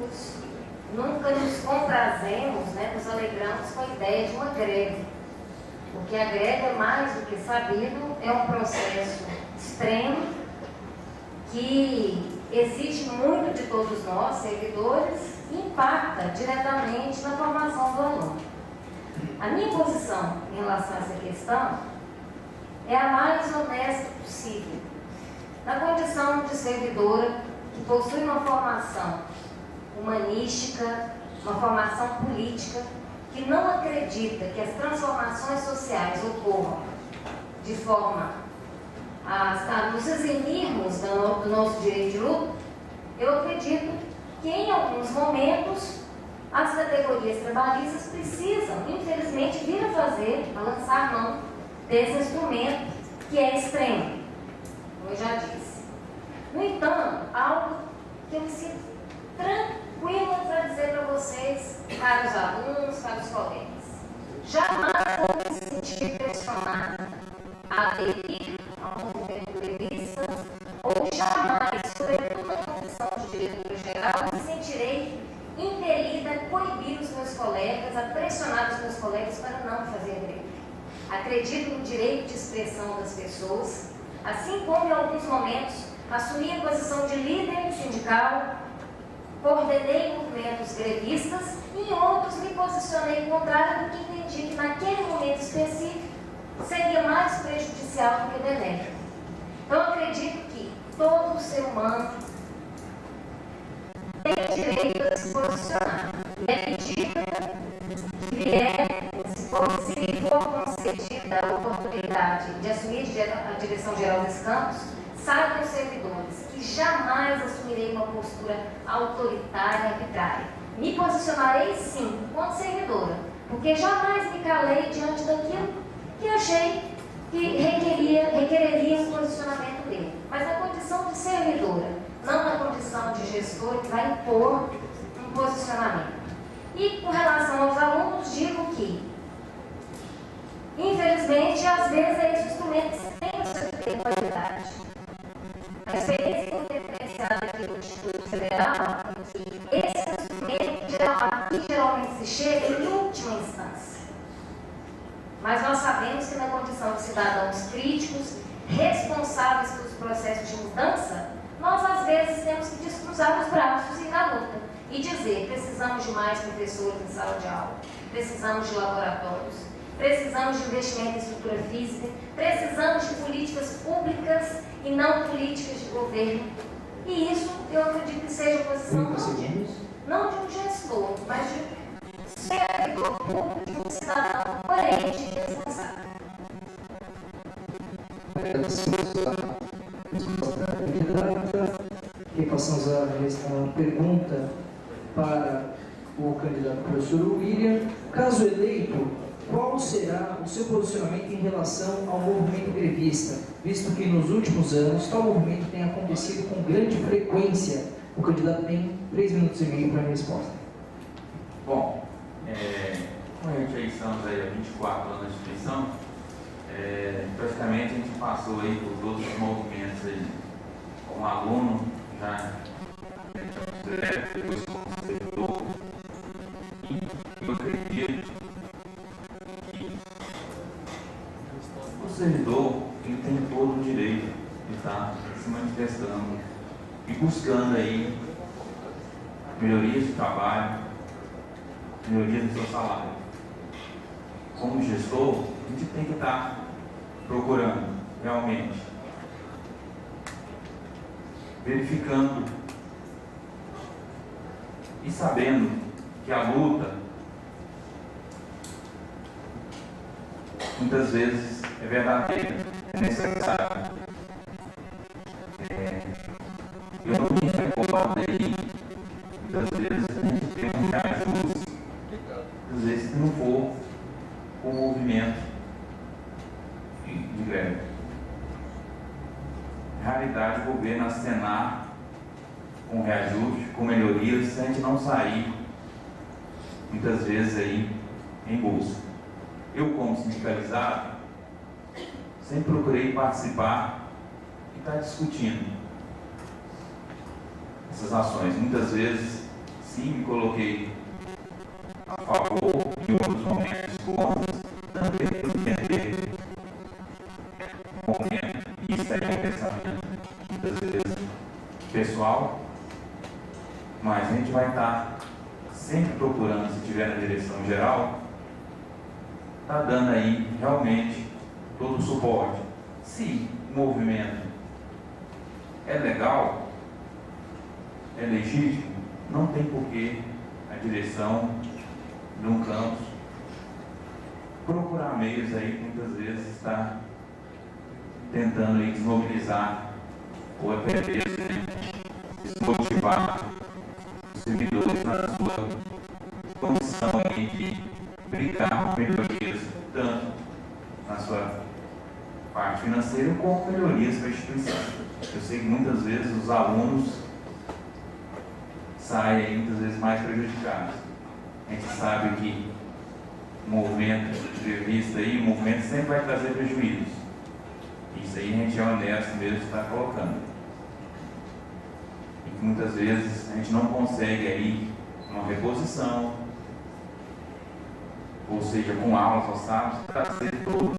políticos, nunca nos comprazemos, nos alegramos com a ideia de uma greve. Porque a greve é mais do que sabido, é um processo extremo que exige muito de todos nós, servidores, e impacta diretamente na formação do aluno. A minha posição em relação a essa questão é a mais honesta possível. Na condição de servidora que possui uma formação humanística, uma formação política, que não acredita que as transformações sociais ocorram de forma a nos eximirmos do nosso direito de luta, eu acredito que em alguns momentos as categorias trabalhistas precisam, infelizmente, vir a lançar mão desse instrumento que é extremo, como eu já disse. No entanto, algo que eu me sinto tranquila para dizer para vocês, caros alunos, caros colegas, jamais vou me sentir pressionada a aderir a um movimento grevista, ou jamais, sobretudo na condição de diretora-geral, me sentirei impelida a coibir os meus colegas, a pressionar os meus colegas para não fazer greve. Acredito no direito de expressão das pessoas, assim como em alguns momentos assumi a posição de líder sindical, coordenei movimentos grevistas e em outros me posicionei contrário porque entendi que naquele momento específico seria mais prejudicial do que benéfico. Então acredito que todo ser humano tem direito a se posicionar. E à medida que se for concedida a oportunidade de assumir a direção geral dos campos, saibam os servidores que jamais assumirei uma postura autoritária e arbitrária. Me posicionarei sim, enquanto servidora, porque jamais me calei diante daquilo que achei que requereria um posicionamento dele. Mas na condição de servidora, não na condição de gestor que vai impor um posicionamento. E com relação aos alunos, digo que, infelizmente, às vezes é esse instrumento que se tem no seu qualidade. A experiência diferenciada aqui do Instituto Federal, esse instrumento geralmente se chega em última instância. Mas nós sabemos que na condição de cidadãos críticos, responsáveis pelos processos de mudança, nós às vezes temos que descruzar os braços e ir na luta e dizer: precisamos de mais professores em sala de aula, precisamos de laboratórios, precisamos de investimento em estrutura física, precisamos de políticas públicas e não políticas de governo. E isso eu acredito que seja a posição não de um gestor, mas de um servidor público, de um cidadão coerente e responsável. E passamos a pergunta para o candidato professor William. Caso eleito, qual será o seu posicionamento em relação ao movimento grevista, visto que nos últimos anos tal movimento tem acontecido com grande frequência? O candidato tem 3 minutos e meio para a resposta. Bom, como a gente aí estamos aí há 24 anos de instituição, praticamente a gente passou aí por todos os movimentos aí, como aluno, já depois como servidor, e eu acredito que o servidor ele tem todo o direito de estar se manifestando e buscando aí melhorias de trabalho, melhorias do seu salário. Como gestor, a gente tem que estar procurando realmente, verificando e sabendo que a luta muitas vezes é verdadeira, é necessária. Eu não me recordo aí, muitas vezes a gente tem um reajuste, às vezes se não for o movimento de greve. Na realidade, o governo acenar com reajuste, com melhorias, se a gente não sair, muitas vezes aí, em bolsa. Eu, como sindicalizado, sempre procurei participar e estar discutindo essas ações. Muitas vezes sim, me coloquei a favor e outros momentos contra, também por entender o momento. Isso é um pensamento, muitas vezes, pessoal, mas a gente vai estar sempre procurando, se estiver na direção geral, está dando aí realmente todo o suporte. Se o movimento é legal, é legítimo, não tem porquê a direção de um campus procurar meios aí que muitas vezes está tentando aí desmobilizar ou até mesmo desmotivar os servidores na sua condição aí de brincar com melhorias, tanto na sua parte financeira como melhorias para a instituição. Eu sei que muitas vezes os alunos saem aí, muitas vezes mais prejudicados. A gente sabe que o movimento previsto aí, o movimento sempre vai trazer prejuízos. Isso aí a gente é honesto mesmo de estar colocando. E que muitas vezes a gente não consegue aí uma reposição, ou seja, com aulas aos sábados, trazer todo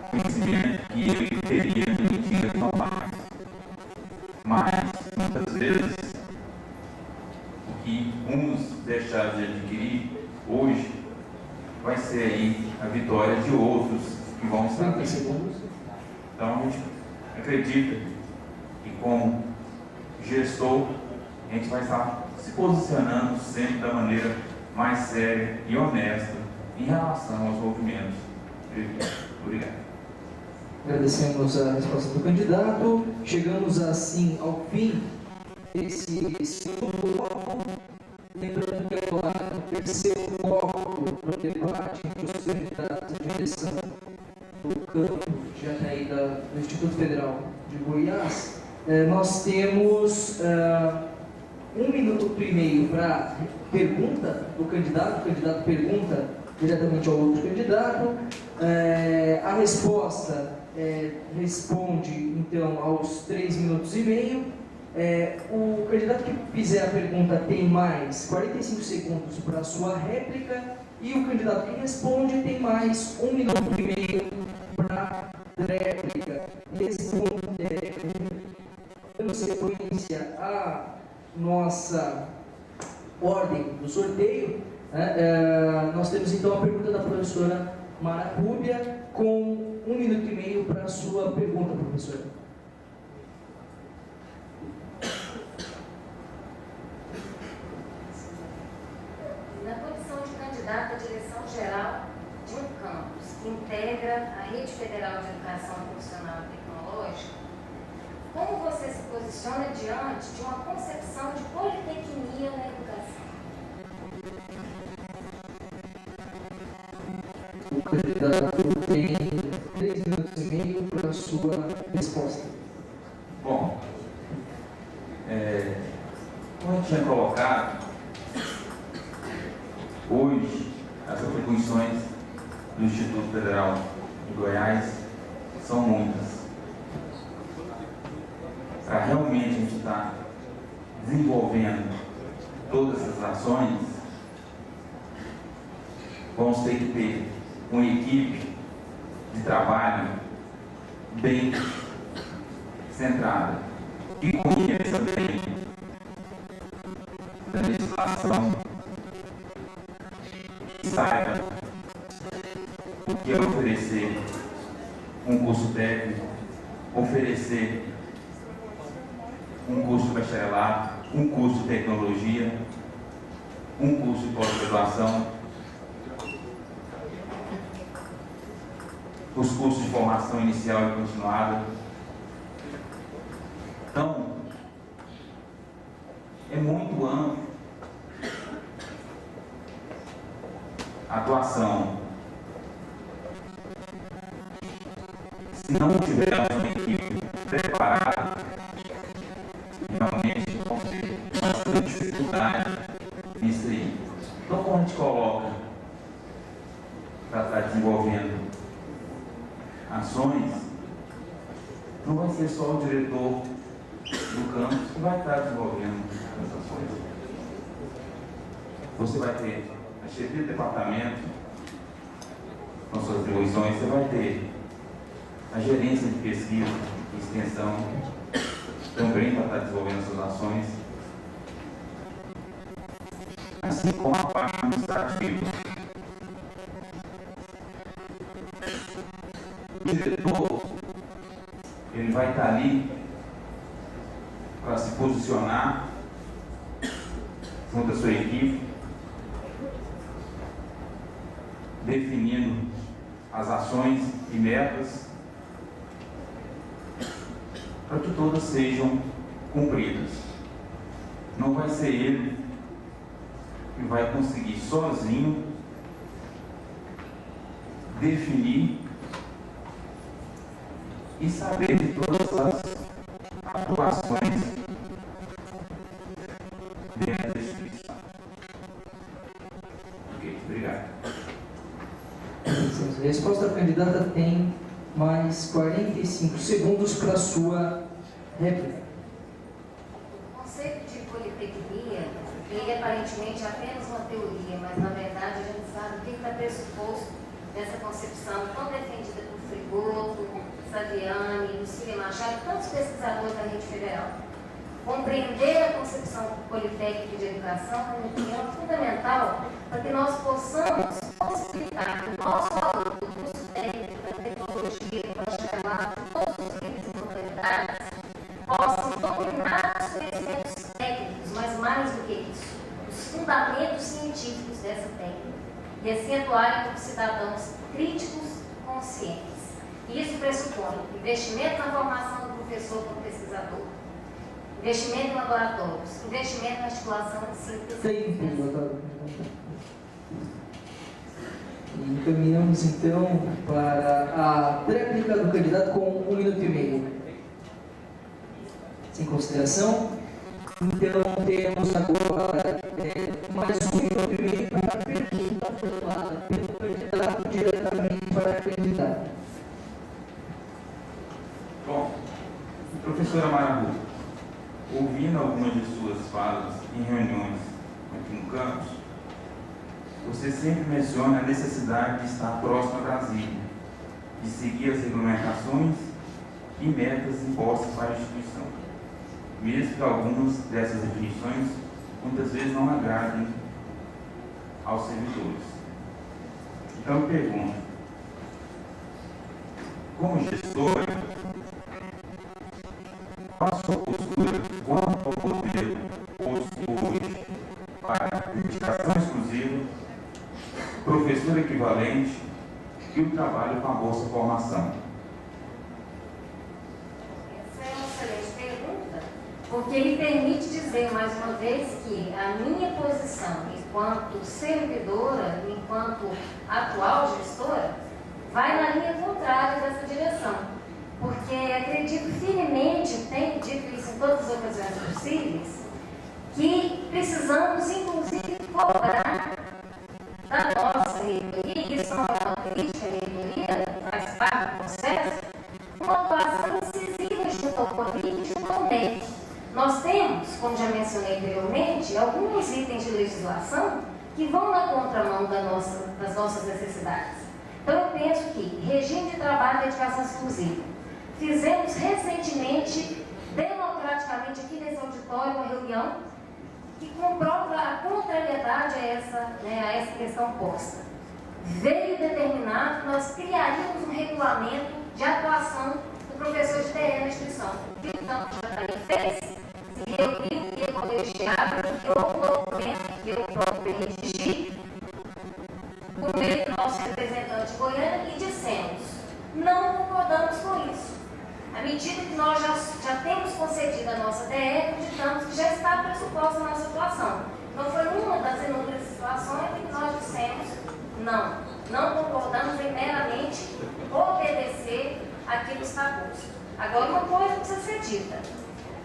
o conhecimento que ele teria no dia normal. Mas, muitas vezes, o que uns deixaram de adquirir hoje vai ser aí a vitória de outros que vão estar aqui. Então, a gente acredita que, como gestor, a gente vai estar se posicionando sempre da maneira mais séria e honesta em relação aos movimentos. Obrigado. Agradecemos a resposta do candidato. Chegamos assim ao fim desse segundo bloco. Lembrando que agora no terceiro bloco do debate entre os candidatos à direção do campo de Janaína do Instituto Federal de Goiás, nós temos 1 minuto e meio para pergunta do candidato. O candidato pergunta diretamente ao outro candidato. A resposta responde, então, aos 3 minutos e meio. O candidato que fizer a pergunta tem mais 45 segundos para a sua réplica. E o candidato que responde tem mais 1 minuto e meio para a réplica. Dando sequência à nossa ordem do sorteio, nós temos então a pergunta da professora Mara Rúbia, com 1 minuto e meio para a sua pergunta, professora. Na condição de candidato à direção geral de um campus que integra a Rede Federal de Educação Profissional e Tecnológica, como você se posiciona diante de uma concepção de politecnia na educação? O candidato tem 3 minutos e meio para a sua resposta. Bom, como eu tinha colocado, hoje as atribuições do Instituto Federal de Goiás são muitas. Para realmente a gente estar desenvolvendo todas essas ações, vamos ter que ter uma equipe de trabalho bem centrada, que conheça bem da legislação, que saiba o que é oferecer um curso técnico, oferecer um curso de bacharelado, um curso de tecnologia, um curso de pós-graduação, os cursos de formação inicial e continuada. Então, é muito amplo a atuação. Se não tivermos uma equipe preparada, realmente vamos ter bastante dificuldade nisso aí. Então, como a gente coloca para estar desenvolvendo ações, não vai ser só o diretor do campus que vai estar desenvolvendo as ações. você vai ter a chefia do departamento, com suas atribuições, você vai ter a gerência de pesquisa e extensão, também para estar desenvolvendo suas ações, assim como a parte administrativa. O diretor, ele vai estar ali para se posicionar junto à sua equipe, definindo as ações e metas para que todas sejam cumpridas. Não vai ser ele que vai conseguir sozinho definir e saber de todas as atuações dentro da instituição. Ok, obrigado. A resposta da candidata tem mais 45 segundos para a sua réplica. O conceito de politecnia, ele aparentemente é apenas uma teoria, mas na verdade a gente sabe o que está pressuposto dessa concepção tão defendida por Frigoto, Saviani, Lucília Machado, tantos pesquisadores da rede federal. Compreender a concepção politécnica de educação, na minha opinião, é fundamental para que nós possamos possibilitar que o nosso aluno do curso técnico, da tecnologia, do bacharelado, todos os níveis de oportunidades, possam dominar os conhecimentos técnicos, mas mais do que isso, os fundamentos científicos dessa técnica, e assim atuarem como cidadãos críticos conscientes. E isso pressupõe investimento na formação do professor como pesquisador, investimento em laboratórios, investimento na articulação de síntese. Tempo, doutora. Encaminhamos então para a tréplica do candidato com 1 minuto e meio. Sem consideração. Então temos agora mais 1 minuto e meio para a pergunta formulada pelo candidato diretamente para a candidata. Bom, professora Marabu, ouvindo algumas de suas falas em reuniões aqui no campus, você sempre menciona a necessidade de estar próximo a Brasília, de seguir as regulamentações e metas impostas para a instituição, mesmo que algumas dessas definições muitas vezes não agradem aos servidores. Então eu pergunto, como gestora, qual a sua postura quanto ao modelo posto hoje para dedicação exclusiva, professor equivalente e o trabalho com a Bolsa Formação? Essa é uma excelente pergunta, porque ele permite dizer mais uma vez que a minha posição enquanto servidora, enquanto atual gestora, vai na linha contrária dessa direção. Porque acredito firmemente, tenho dito isso em todas as ocasiões possíveis, que precisamos, inclusive, cobrar da nossa reitoria, e isso não é uma crítica à reitoria, faz parte do processo, uma atuação incisiva junto ao CONIC e junto ao MEC. Nós temos, como já mencionei anteriormente, alguns itens de legislação que vão na contramão das nossas necessidades. Então, eu penso que regime de trabalho e dedicação exclusiva. Fizemos recentemente, democraticamente, aqui nesse auditório, uma reunião que comprova a contrariedade a essa questão posta. Veio determinado que nós criaríamos um regulamento de atuação do professor de TE na instituição. Então, já também fez, se reuniu e colegiado, criou um documento que eu próprio redigi, por meio do nosso representante goiano, e dissemos, não concordamos com isso. À medida que nós já temos concedido a nossa DE, acreditamos que já está pressuposta a nossa atuação. Então, foi uma das inúmeras situações em que nós dissemos, não concordamos em meramente obedecer aquilo que está posto. Agora, uma coisa precisa ser dita.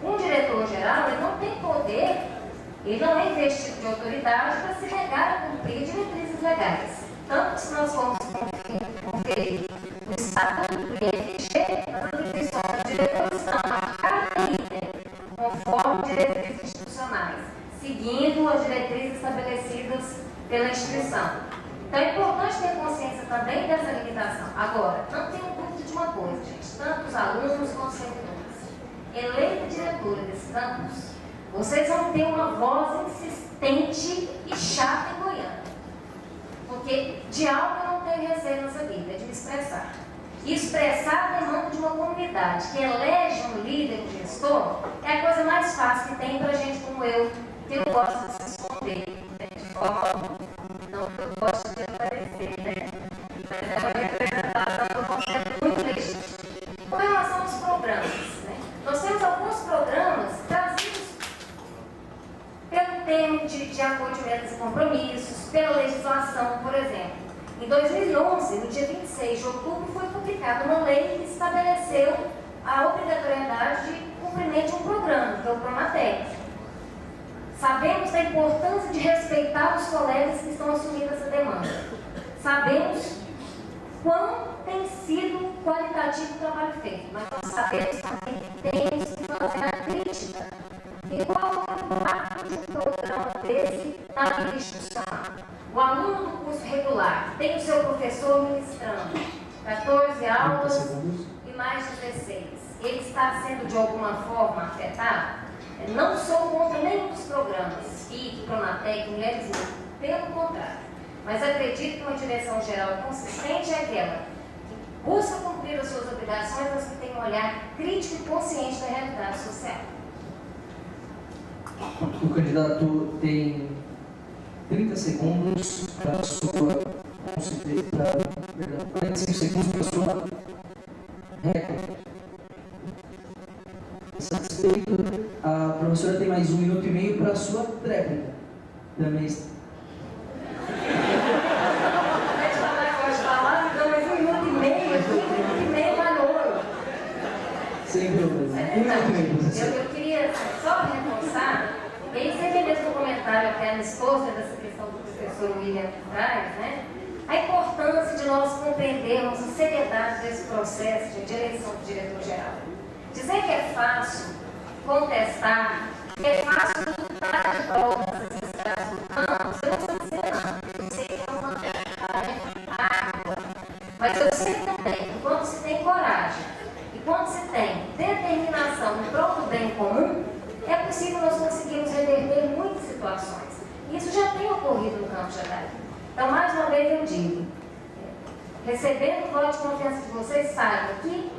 Um diretor-geral, ele não tem poder, ele não é investido de autoridade para se negar a cumprir diretrizes legais. Tanto que se nós formos conferir o estatuto do IFG, as atribuições dos diretores estão marcadas conforme diretrizes institucionais. seguindo as diretrizes estabelecidas pela instituição. Então é importante ter consciência também dessa limitação. Agora, não tenho dúvida de uma coisa, gente, tanto os alunos quanto os servidores. Eleita diretora desse campus, vocês vão ter uma voz insistente e chata em Goiânia. Porque de algo eu não tenho receio nessa vida, é de me expressar. E expressar a demanda de uma comunidade que elege um líder, um gestor, é a coisa mais fácil que tem para gente como eu, que eu gosto de se esconder, né? De forma não eu gosto de aparecer, né? Mas é uma representação do conceito muito legítimo. Com relação aos programas, né? Nós temos alguns programas trazidos pelo termo de acordo de metas e compromissos, pela legislação, por exemplo. Em 2011, no dia 26 de outubro, foi publicada uma lei que estabeleceu a obrigatoriedade de cumprimento de um programa, que é o Promatec. Sabemos da importância de respeitar os colegas que estão assumindo essa demanda. Sabemos quão tem sido qualitativo o trabalho feito, mas nós sabemos também que temos que fazer a crítica. E qual é o impacto de um programa desse na vida institucional? O aluno do curso regular tem o seu professor ministrando 14 aulas e mais 16. Ele está sendo de alguma forma afetado? Não sou contra nenhum dos programas, FIC, Pronatec, Mulheres Livres, pelo contrário. Mas acredito que uma direção geral consistente é aquela que busca cumprir as suas obrigações, mas que tem um olhar crítico e consciente da realidade social. O candidato tem 30 segundos para a sua 45 segundos para a sua réplica. Satisfeito, a professora tem mais 1 minuto e meio para a sua tréplica. Também está. Pode falar, então mais 1 minuto e meio, 1 minuto e meio vale ouro. Sem problema. 1 minuto e meio, professora. Eu queria só reforçar, e aí sempre mesmo no comentário até a minha esposa dessa questão do professor William traz, né? A importância de nós compreendermos a seriedade desse processo de eleição do diretor-geral. Dizer que é fácil contestar, que é fácil lutar de volta essas necessidades do campo, eu não estou dizendo não. Eu sei que é uma água. Mas eu sei também que quando se tem coragem e quando se tem determinação em prol do bem comum, é possível nós conseguirmos reverter muitas situações. Isso já tem ocorrido no campo de Jataí. Então, mais uma vez eu digo, recebendo o voto de confiança de vocês, saibam que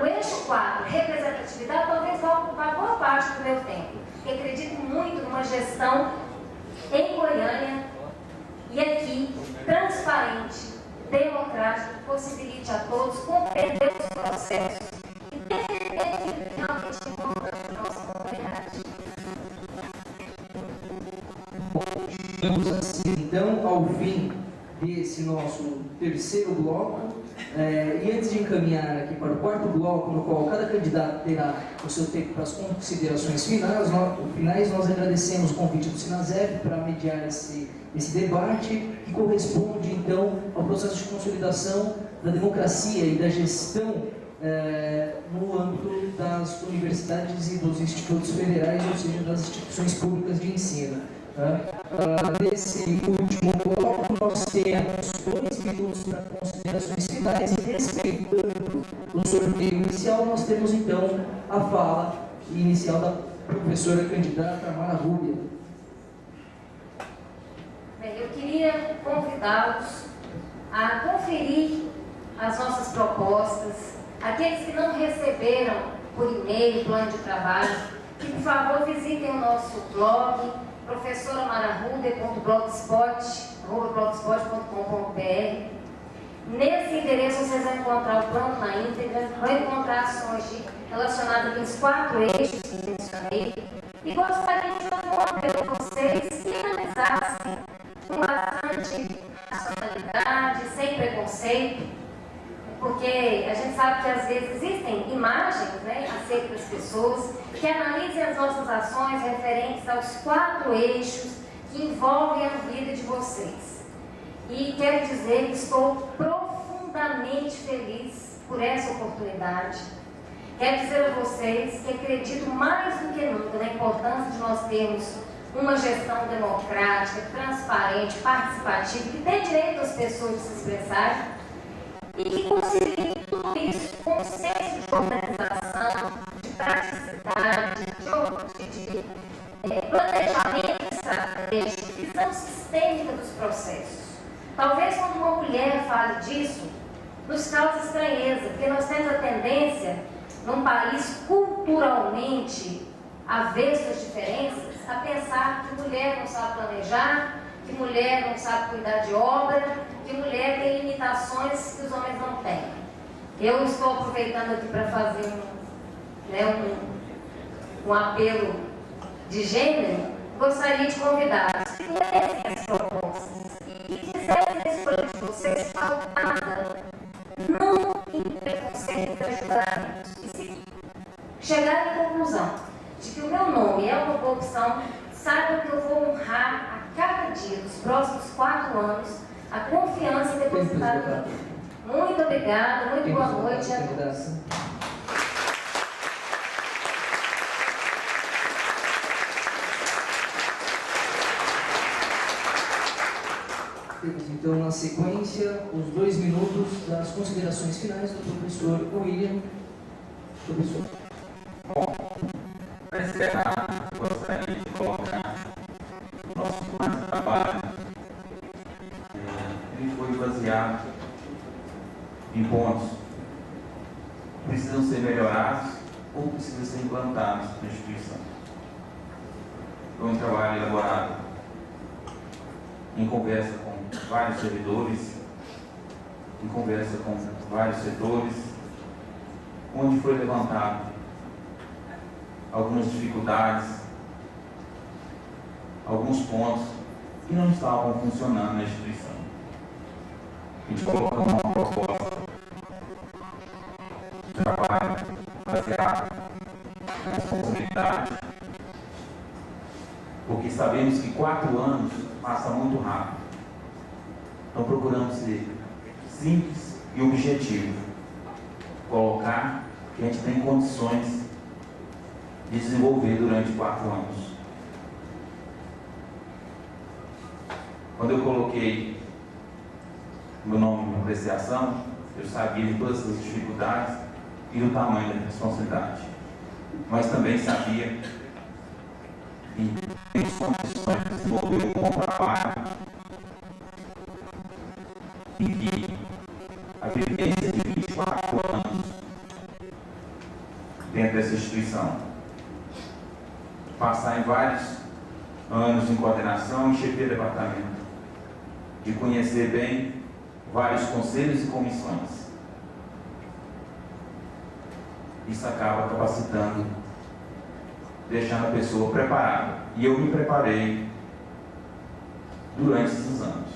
o eixo 4, representatividade, talvez vá ocupar boa parte do meu tempo. Porque acredito muito numa gestão em Goiânia e aqui, transparente, democrática, que possibilite a todos compreender os processos e defender aquilo que realmente é importante para a nossa comunidade. Vamos assim, então, ao fim desse nosso terceiro bloco. E antes de encaminhar aqui para o quarto bloco, no qual cada candidato terá o seu tempo para as considerações finais, nós agradecemos o convite do Sinasep para mediar esse debate, que corresponde, então, ao processo de consolidação da democracia e da gestão no âmbito das universidades e dos institutos federais, ou seja, das instituições públicas de ensino. Nesse último bloco, nós temos 2 minutos para considerações finais e, respeitando o sorteio inicial, nós temos então a fala inicial da professora candidata Mara Rúbia. Bem, eu queria convidá-los a conferir as nossas propostas, aqueles que não receberam por e-mail, plano de trabalho, que por favor visitem o nosso blog, professoramararuda.blogspot.com.br. Nesse endereço vocês vão encontrar o plano na íntegra, vão encontrar ações relacionadas aos 4 eixos que mencionei. E gostaria de fazer um apelo a vocês que analisassem com bastante racionalidade, sem preconceito, porque a gente sabe que às vezes existem imagens, né, acerca das pessoas, que analisem as nossas ações referentes aos 4 eixos que envolvem a vida de vocês. E quero dizer que estou profundamente feliz por essa oportunidade. Quero dizer a vocês que acredito mais do que nunca na importância de nós termos uma gestão democrática, transparente, participativa, que dê direito às pessoas de se expressarem e que concilie tudo isso com um senso de organização, de praticidade, de planejamento estratégico, visão sistêmica dos processos. Talvez quando uma mulher fale disso, nos causa estranheza, porque nós temos a tendência, num país culturalmente avesso às diferenças, a pensar que mulher não sabe planejar, que mulher não sabe cuidar de obra, que mulher tem limitações que os homens não têm. Eu estou aproveitando aqui para fazer um apelo de gênero. Gostaria de convidar se fizessem as propostas e fizessem a escolha de vocês pautada não em preconceito e julgamento, e se chegarem à conclusão de que o meu nome é uma boa opção, saibam que eu vou honrar a cada dia dos próximos 4 anos a confiança depositada. Muito obrigada, muito boa noite a todos. Temos então na sequência os 2 minutos das considerações finais do professor William. Professor. Bom, para encerrar, gostaria de colocar o nosso plano de trabalho. Ele foi baseado em pontos que precisam ser melhorados ou precisam ser implantados na instituição. Foi um trabalho elaborado em conversa com vários servidores, em conversa com vários setores, onde foi levantado algumas dificuldades, alguns pontos que não estavam funcionando na instituição. A gente colocou uma proposta de trabalho baseado na responsabilidade, porque sabemos que 4 anos passa muito rápido. Então procuramos ser simples e objetivo. Colocar que a gente tem condições de desenvolver durante 4 anos. Quando eu coloquei meu nome de apreciação, eu sabia de todas as dificuldades e do tamanho da responsabilidade. Mas também sabia que temos condições de desenvolver um bom trabalho e que a vivência de 24 anos dentro dessa instituição, passar em vários anos em coordenação e chefia de departamento, de conhecer bem vários conselhos e comissões. Isso acaba capacitando, deixando a pessoa preparada. E eu me preparei durante esses anos.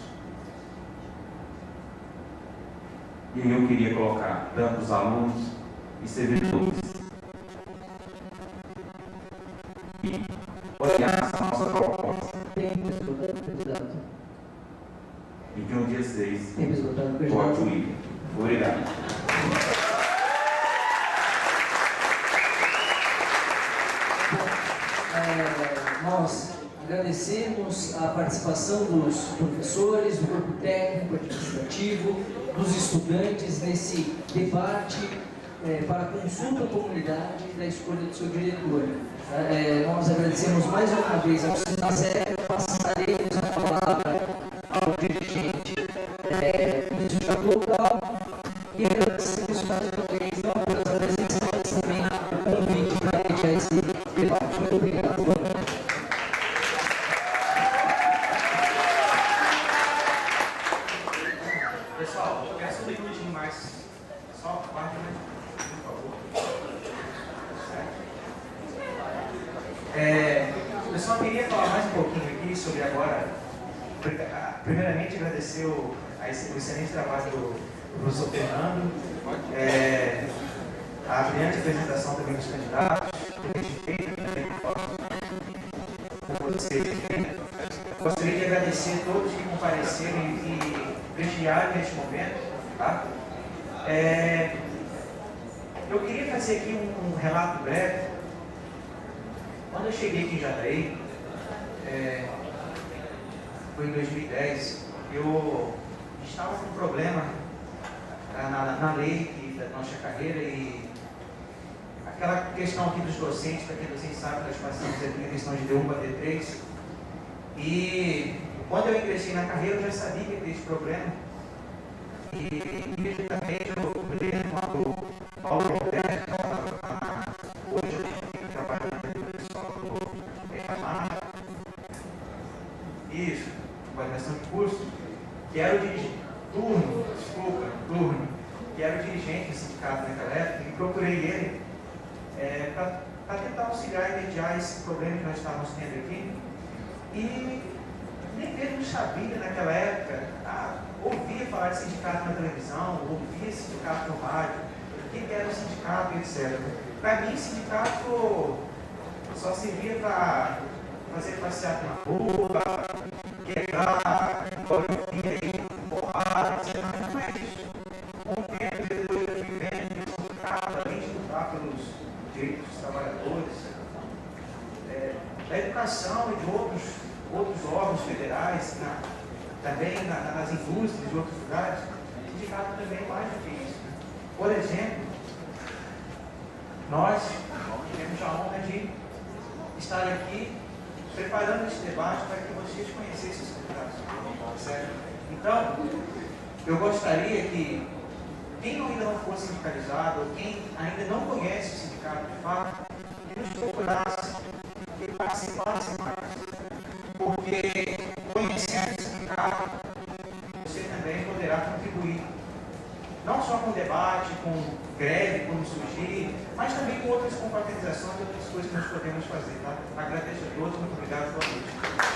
E eu queria colocar tanto os alunos e servidores e olhar essa nossa proposta. E que no dia 6 vote o William. Obrigado. Nós agradecemos a participação dos professores, do grupo técnico, administrativo, dos estudantes nesse debate para a consulta à comunidade da escolha do seu diretor. Nós agradecemos mais uma vez ao Sinacé, passaremos a palavra ao dirigente do local e agradecemos mais uma vez não apenas a presença, mas também o convite para iniciar esse debate. Muito obrigado. Pessoal, eu peço um minutinho mais. Só 4 minutos, por favor. Pessoal, eu queria falar mais um pouquinho aqui sobre agora. Primeiramente, agradecer o excelente trabalho do professor Fernando, a brilhante apresentação também dos candidatos, que a gente fez com vocês. Gostaria de agradecer a todos que compareceram e prestigiaram neste momento. Tá? Eu queria fazer aqui um relato breve. Quando eu cheguei aqui em Jataí, foi em 2010, eu estava com um problema na lei da nossa carreira e aquela questão aqui dos docentes, para quem é docente sabe, nós passamos aqui a questão de D1 para D3, e quando eu ingressei na carreira eu já sabia que ia ter esse problema, e imediatamente eu mudei no Paulo Roberto, hoje eu trabalho na pessoal isso, coordenação de curso, que era o dirigente, turno, que era o dirigente do sindicato naquela época, e procurei ele para tentar auxiliar e mediar esse problema que nós estávamos tendo aqui. E nem mesmo sabia naquela época, ouvia falar de sindicato na televisão, ouvia sindicato no rádio, o que era o sindicato, etc. Para mim, sindicato só servia para fazer passeata na rua, quebrar, porrada, etc. Não é isso. Com o tempo, depois eu fui vendo que o sindicato, além de lutar pelos direitos dos trabalhadores, da educação e de outros órgãos federais, também nas indústrias de outros lugares, o sindicato também é mais do que isso. Por exemplo, nós tivemos a honra de estar aqui preparando esse debate para que vocês conhecessem os sindicatos. Certo? Então, eu gostaria que quem ainda não for sindicalizado, ou quem ainda não conhece o sindicato de fato, que nos procurasse e participasse mais. Porque conhecendo o sindicato, você também poderá contribuir. Não só com debate, com greve, quando surgir, mas também com outras confraternizações e outras coisas que nós podemos fazer. Tá? Agradeço a todos, muito obrigado por tudo.